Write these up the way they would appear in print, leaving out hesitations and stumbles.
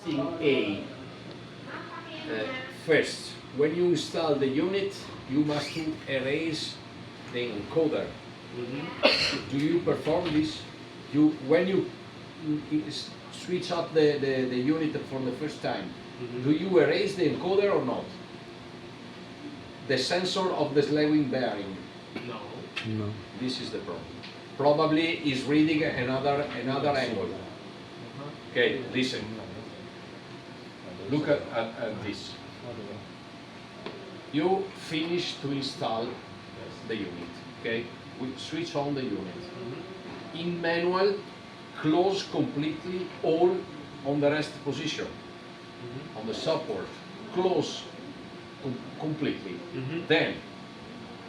Thing A. First, when you install the unit, you must erase the encoder. Do you perform this? When you switch up the unit for the first time, do you erase the encoder or not? The sensor of the slewing bearing. No. No. This is the problem. Probably is reading another angle. Okay, listen. Look at this. You finish to install the unit. Okay, we switch on the unit. In manual, close completely all on the rest position. On the support, close completely. Then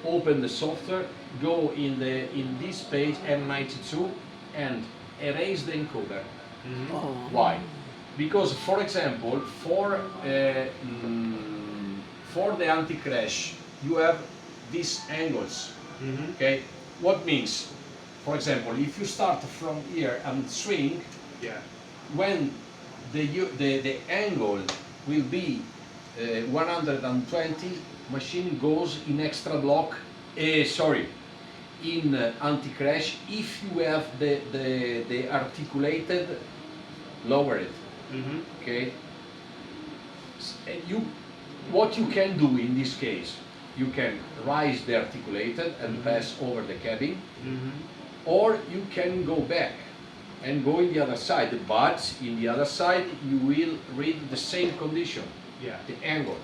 open the software, go in this page M92 and erase the encoder. Why? Because, for example, for the anti-crash, you have these angles. Okay, what means? For example, if you start from here and swing, when the angle will be 120, machine goes in extra block. In anti-crash, if you have the articulated, lower it. Okay. And what you can do in this case, you can raise the articulated and pass over the cabin, or you can go back and go in the other side. But in the other side, you will read the same condition, the angle.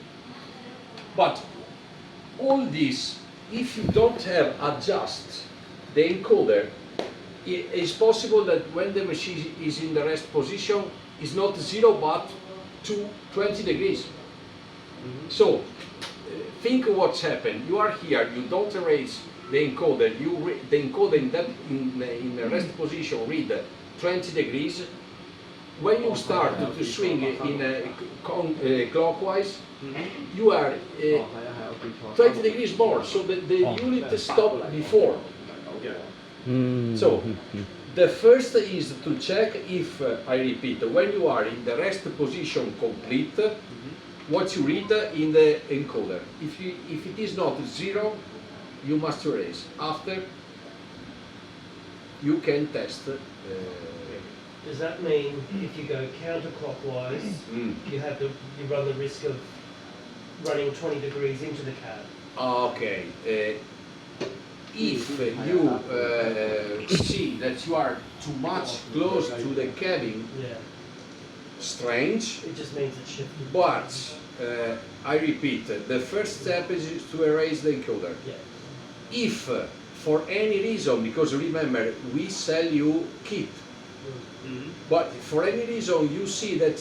But all this, if you don't have adjust the encoder, it's possible that when the machine is in the rest position, it's not 0 but to 20 degrees. So think what's happened. You are here, you don't erase the encoder, the encoder in the rest position read 20 degrees. When you start to swing in clockwise, you are 20 degrees more, so the unit stopped before. So the first is to check if, I repeat, when you are in the rest position complete, what you read in the encoder. If it is not 0, you must erase. After, you can test. Does that mean if you go counterclockwise, you run the risk of running 20 degrees into the cab? Okay. If you see that you are too much close to the cabin, strange. It just means it's shifted. But I repeat, the first step is to erase the encoder. If for any reason, because remember we sell you kit, but for any reason you see that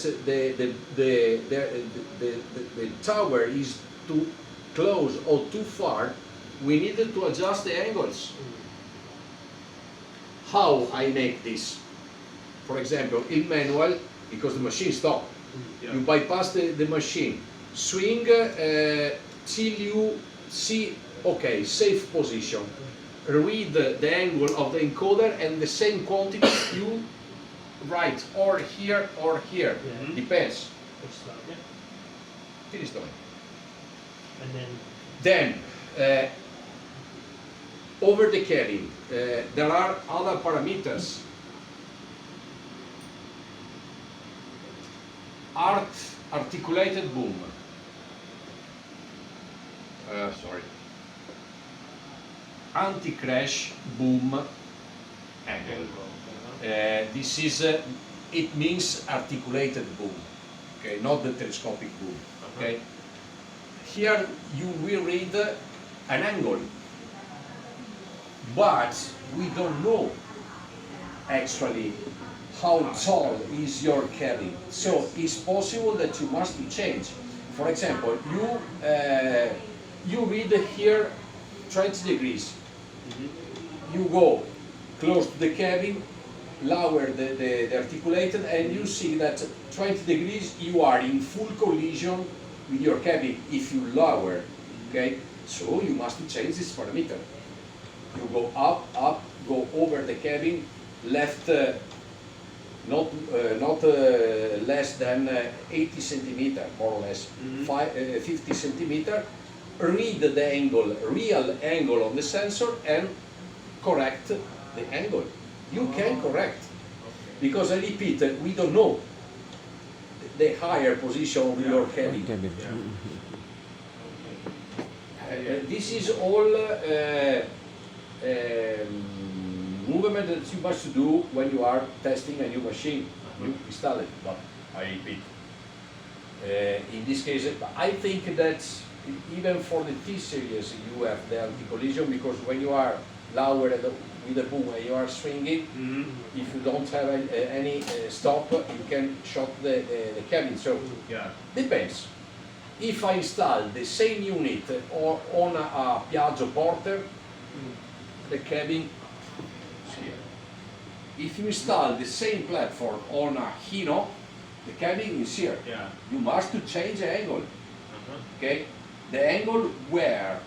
the tower is too close or too far, we needed to adjust the angles. How I make this? For example, in manual, because the machine stopped, you bypass the machine, swing till you see, okay, safe position. Read the angle of the encoder and the same quantity you write or here or here. Depends. Finish done. And then over the cabin, there are other parameters. Articulated boom. Anti-crash boom angle. This is it means articulated boom. Okay, not the telescopic boom. Okay. Here you will read an angle, but we don't know actually how tall is your cabin. So it's possible that you must change. For example, you read here 20 degrees. You go close to the cabin, lower the articulated, and you see that 20 degrees you are in full collision with your cabin if you lower. Okay, so you must change this parameter. You go up, go over the cabin, left not less than 80 centimeter, more or less, 50 centimeter. Read the angle, real angle of the sensor, and correct the angle. You can correct, because I repeat, we don't know the higher position of your cabin. This is all movement that you must do when you are testing a new machine. You install it, but I repeat. In this case, I think that even for the T-series you have the anti-collision, because when you are lower with the boom and you are swinging, if you don't have any stop, you can shock the cabin. So depends. If I install the same unit or on a Piaggio Porter, the cabin is here. If you install the same platform on a Hino, the cabin is here. You must change the angle. Okay, the angle where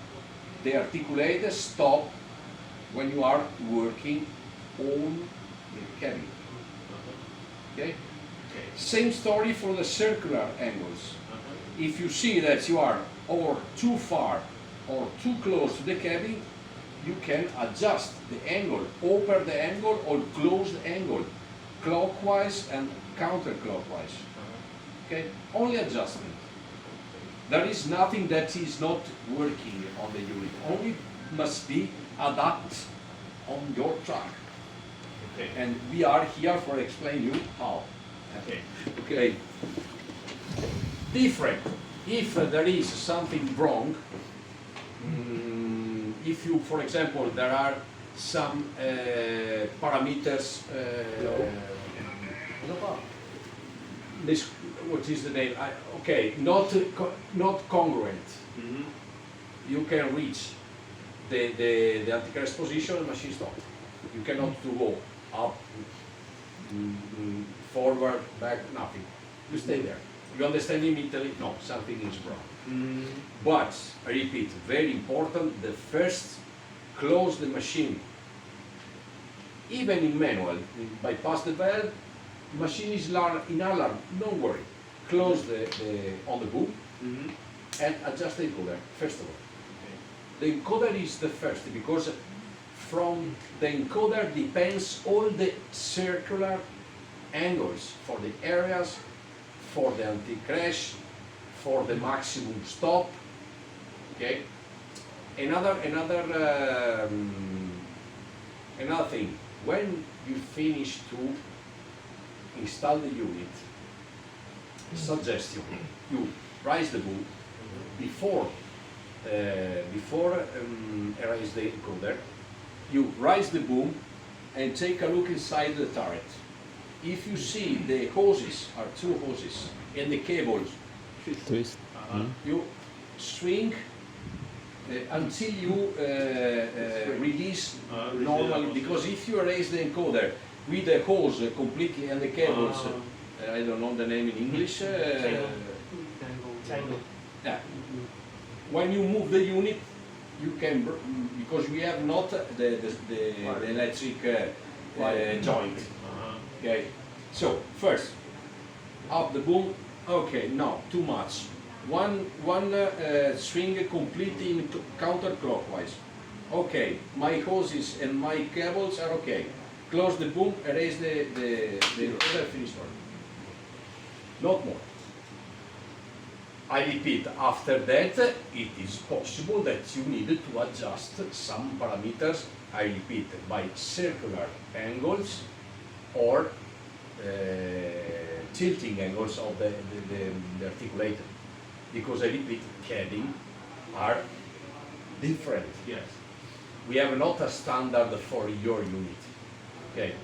the articulator stop when you are working on the cabin. Okay. Same story for the circular angles. If you see that you are or too far or too close to the cabin, you can adjust the angle, open the angle or close the angle, clockwise and counterclockwise. Okay, only adjustment. There is nothing that is not working on the unit. Only must be adapt on your truck. Okay. And we are here for explain you how. Okay. Different. If there is something wrong, if you, for example, there are some parameters. This, what is the name? Okay, not congruent. You can reach the anticrash position and machine stop. You cannot go up, forward, back, nothing. You stay there. You understand immediately, no, something is wrong. But, I repeat, very important, the first, close the machine. Even in manual, bypass the valve, machine is in alarm, don't worry. Close on the boom and adjust the encoder, first of all. The encoder is the first, because from the encoder depends all the circular angles for the areas, for the anti-crash, for the maximum stop. Okay. Another thing. When you finish to install the unit, suggestion, you raise the boom before raise the encoder. You raise the boom and take a look inside the turret. If you see the hoses are two hoses and the cables twist, you swing until you release normally, because if you raise the encoder with the hose completely and the cables, I don't know the name in English. Tangle. Yeah. When you move the unit, you can, because we have not the electric joint. Okay. So first, up the boom. Okay, no, too much. One swing completely in counterclockwise. Okay, my hoses and my cables are okay. Close the boom, erase the encoder, finish work. Not more. I repeat, after that, it is possible that you need to adjust some parameters, I repeat, by circular angles or tilting angles of the articulator. Because I repeat, cabin are different. Yes. We have not a standard for your unit. Okay.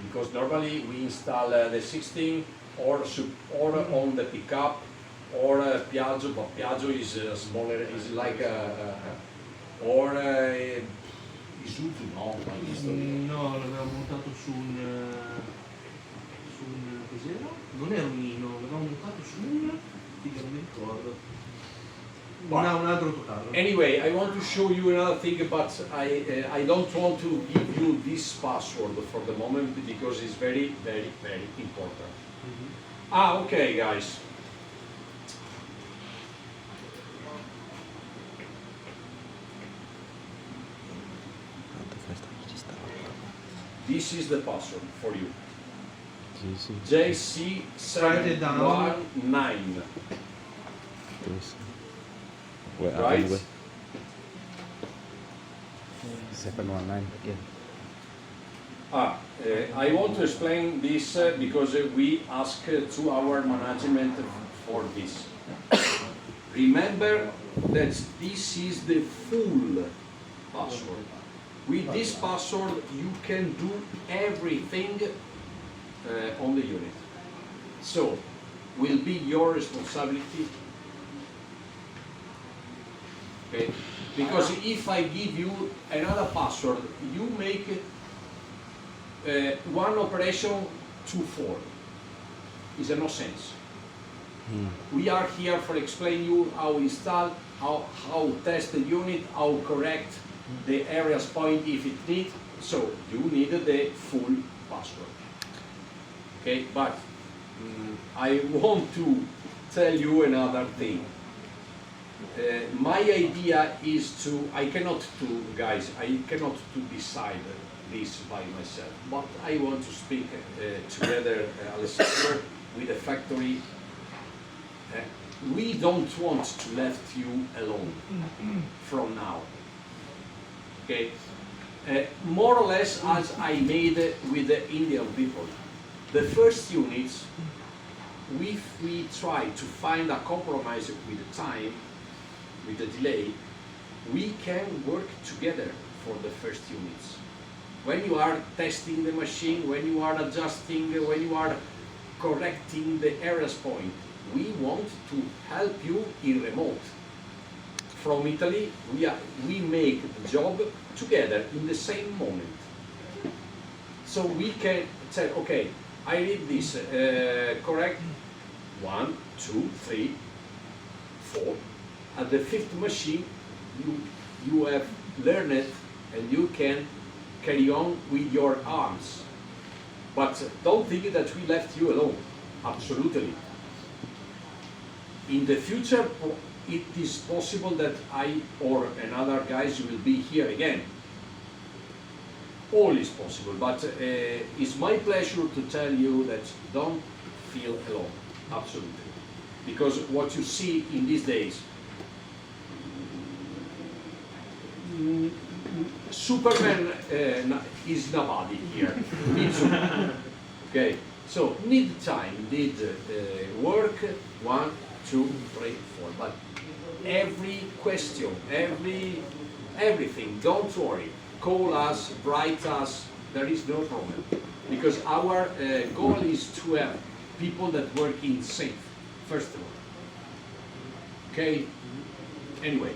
Because normally we install the 16 or on the pickup or Piaggio, but Piaggio is smaller, is like or Isuzu, no? No, l'avevamo montato su un cos'era? Non era un Nino, l'avevamo montato su un, non mi ricordo. un altro totale. Anyway, I want to show you another thing, but I don't want to give you this password for the moment because it's very, very, very important. Okay, guys. This is the password for you. JC719. Right? 719 again. I want to explain this because we ask to our management for this. Remember that this is the full password. With this password you can do everything on the unit. So, will be your responsibility. Okay? Because if I give you another password, you make one operation to 4. It's no sense. We are here for explain you how install, how test the unit, how correct the areas point if it needs. So you need the full password. Okay, but I want to tell you another thing. My idea is I cannot decide this by myself, but I want to speak together, Alessandro, with the factory. We don't want to left you alone from now. Okay, more or less as I made with the Indian people. The first units, if we try to find a compromise with the time, with the delay, we can work together for the first units. When you are testing the machine, when you are adjusting, when you are correcting the errors point, we want to help you in remote. From Italy, we make the job together in the same moment. So we can say, okay, I read this, correct, 1, 2, 3, 4. At the fifth machine, you have learned it and you can carry on with your arms. But don't think that we left you alone, absolutely. In the future, it is possible that I or another guys will be here again. All is possible, but it's my pleasure to tell you that don't feel alone, absolutely. Because what you see in these days, Superman is nobody here, me too. Okay, so need time, need work, 1, 2, 3, 4, but every question, everything, don't worry. Call us, write us, there is no problem. Because our goal is to have people that work in safe, first of all. Okay? Anyway.